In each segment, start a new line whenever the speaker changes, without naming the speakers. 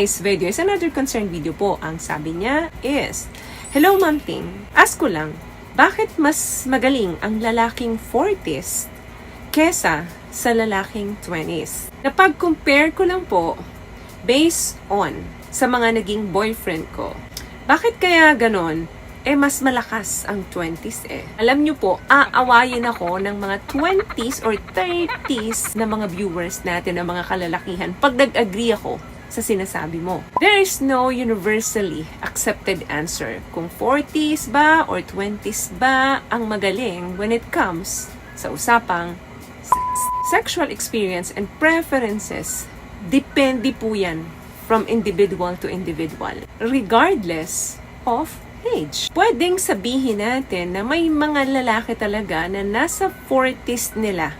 today's video is another concern video po. Ang sabi niya is, hello Ma'am Ting, ask ko lang, bakit mas magaling ang lalaking 40s kesa sa lalaking 20s? Napag-compare ko lang po based on sa mga naging boyfriend ko. Bakit kaya ganon? Mas malakas ang 20s eh. Alam nyo po, aawayin ako ng mga 20s or 30s na mga viewers natin, na mga kalalakihan, pag nag-agree ako sa sinasabi mo. There is no universally accepted answer kung 40s ba or 20s ba ang magaling when it comes sa usapang sexual experience and preferences. Depende po yan from individual to individual, regardless of age. Pwedeng sabihin natin na may mga lalaki talaga na nasa 40s nila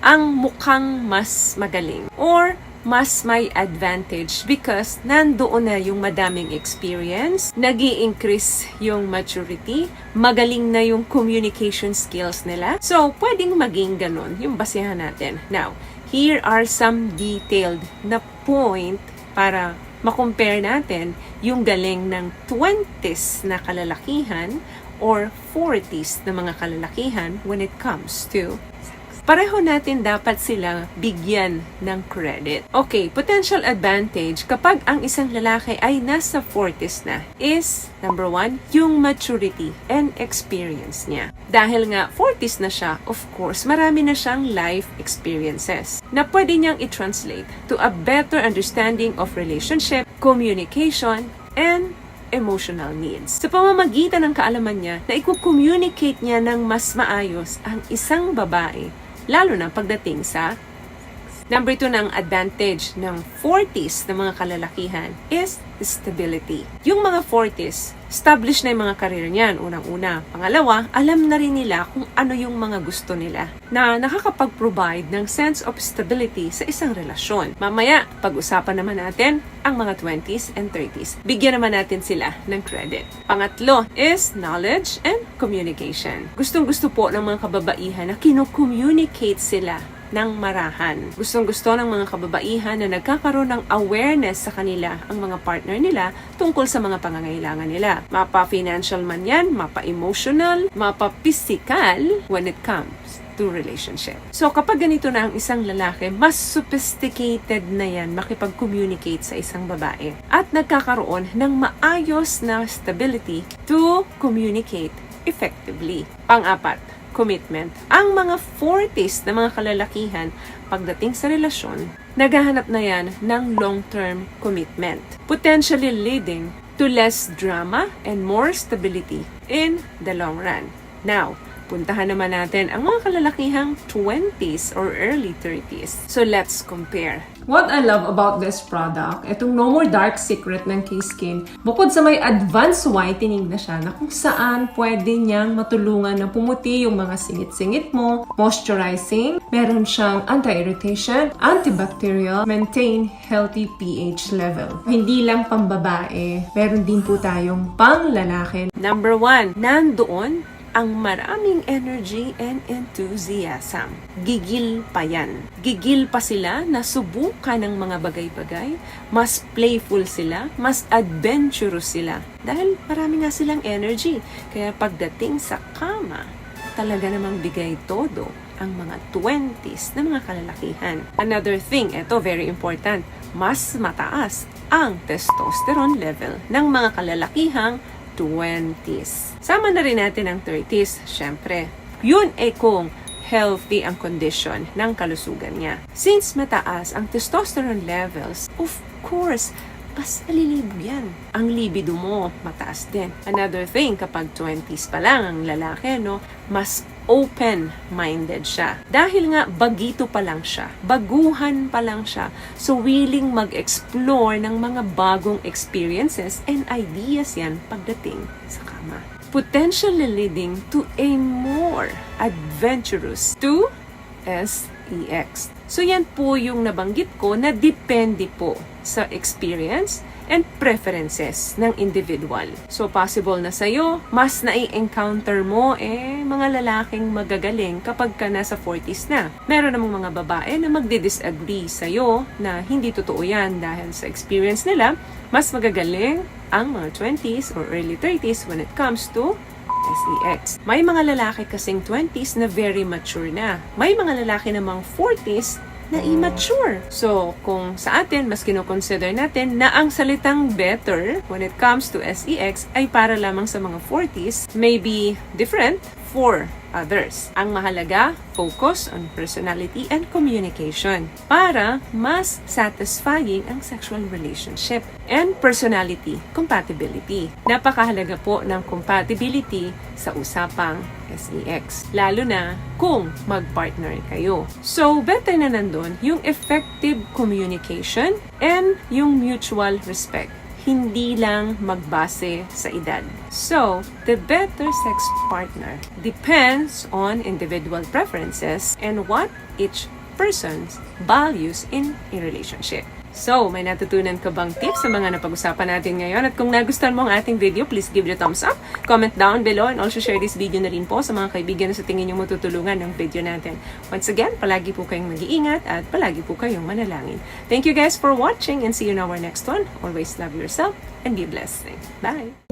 ang mukhang mas magaling or mas may advantage because nandoon na yung madaming experience, nag-i-increase yung maturity, magaling na yung communication skills nila. So, pwedeng maging ganun yung basehan natin. Now, here are some detailed na point para makompare natin yung galing ng 20s na kalalakihan or 40s na mga kalalakihan when it comes to sex. Pareho natin dapat sila bigyan ng credit. Okay, potential advantage kapag ang isang lalaki ay nasa 40s na is, number 1, yung maturity and experience niya. Dahil nga 40s na siya, of course, marami na siyang life experiences na pwede niyang i-translate to a better understanding of relationship, communication, and emotional needs. Sa pamamagitan ng kaalaman niya na i-communicate niya ng mas maayos ang isang babae, lalo na pagdating sa number 2 ng advantage ng 40s na mga kalalakihan is stability. Yung mga 40s, established na yung mga karir niyan, unang-una. Pangalawa, alam na rin nila kung ano yung mga gusto nila na nakakapag-provide ng sense of stability sa isang relasyon. Mamaya, pag-usapan naman natin ang mga 20s and 30s. Bigyan naman natin sila ng credit. Pangatlo is knowledge and communication. Gustong-gusto po ng mga kababaihan na kino-communicate sila ng marahan. Gustong-gusto ng mga kababaihan na nagkakaroon ng awareness sa kanila ang mga partner nila tungkol sa mga pangangailangan nila. Mapa-financial man yan, mapa-emotional, mapa-physical when it comes to relationship. So kapag ganito na ang isang lalaki, mas sophisticated na yan makipag-communicate sa isang babae at nagkakaroon ng maayos na stability to communicate effectively. Pang-apat, commitment. Ang mga 40s na mga kalalakihan pagdating sa relasyon, naghahanap na yan ng long-term commitment, potentially leading to less drama and more stability in the long run. Now, puntahan naman natin ang mga kalalakihang 20s or early 30s. So let's compare.
What I love about this product, itong No More Dark Secret ng K-Skin, bukod sa may advanced whitening na siya na kung saan pwede niyang matulungan na pumuti yung mga singit-singit mo, moisturizing, meron siyang anti-irritation, antibacterial, maintain healthy pH level. Hindi lang pambabae, meron din po tayong pang-lalaki.
Number 1, nandoon ang maraming energy and enthusiasm. Gigil pa yan. Gigil pa sila na subukan ng mga bagay-bagay. Mas playful sila, mas adventurous sila. Dahil marami nga silang energy. Kaya pagdating sa kama, talaga namang bigay todo ang mga 20s na mga kalalakihan. Another thing, ito very important, mas mataas ang testosterone level ng mga kalalakihang 20s. Sama na rin natin ang 30s, syempre. Yun ay kung healthy ang condition ng kalusugan niya. Since mataas ang testosterone levels, of course, mas nalilibog yan. Ang libido mo, mataas din. Another thing, kapag 20s pa lang ang lalaki, no, mas open-minded siya. Dahil nga, bagito pa lang siya. Baguhan pa lang siya. So, willing mag-explore ng mga bagong experiences and ideas yan pagdating sa kama. Potentially leading to a more adventurous 2SEX. So, yan po yung nabanggit ko na depende po sa experience and preferences ng individual. So, possible na sa'yo, mas nai-encounter mo mga lalaking magagaling kapag ka nasa 40s na. Meron namang mga babae na magdi-disagree sa'yo na hindi totoo yan dahil sa experience nila, mas magagaling ang mga 20s or early 30s when it comes to SEX. May mga lalaki kasing 20s na very mature na. May mga lalaki namang 40s na immature. So, kung sa atin, mas kinoconsider natin na ang salitang better when it comes to SEX ay para lamang sa mga 40s, may be different for others. Ang mahalaga, focus on personality and communication para mas satisfying ang sexual relationship. And personality, compatibility. Napakahalaga po ng compatibility sa usapang SEX. Lalo na kung mag-partner kayo. So, better na nandun yung effective communication and yung mutual respect. Hindi lang magbase sa edad. So, the better sex partner depends on individual preferences and what each person values in a relationship. So, may natutunan ka bang tips sa mga napag-usapan natin ngayon? At kung nagustuhan mo ang ating video, please give it a thumbs up, comment down below, and also share this video na rin po sa mga kaibigan na sa tingin nyo matutulungan ng video natin. Once again, palagi po kayong mag-iingat at palagi po kayong manalangin. Thank you guys for watching and see you in our next one. Always love yourself and be blessed. Bye!